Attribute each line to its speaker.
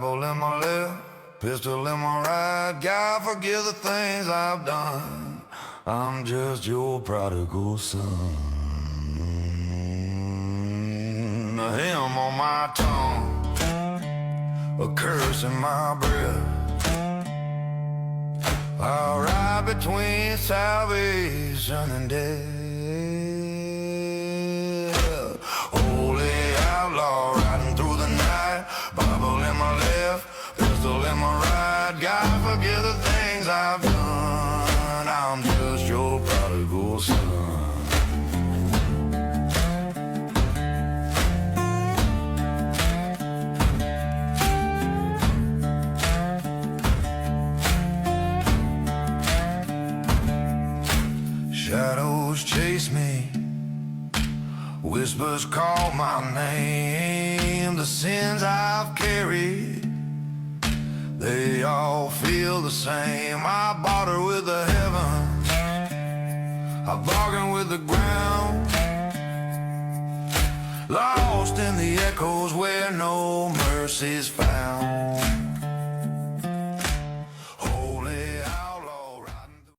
Speaker 1: Bible in my left, pistol in my right. God forgive the things I've done. I'm just your prodigal son. A hymn on my tongue, a curse in my breath. I ride between salvation and death. Holy outlaw riding through the night. Bible in my left, pistol in my right. God forgive the things I've done. I'm just your prodigal son. Shadows chase me, whispers call my name. The sins I've carried, they all feel the same. I barter with the heavens, I bargain with the ground, lost in the echoes where no mercy's found.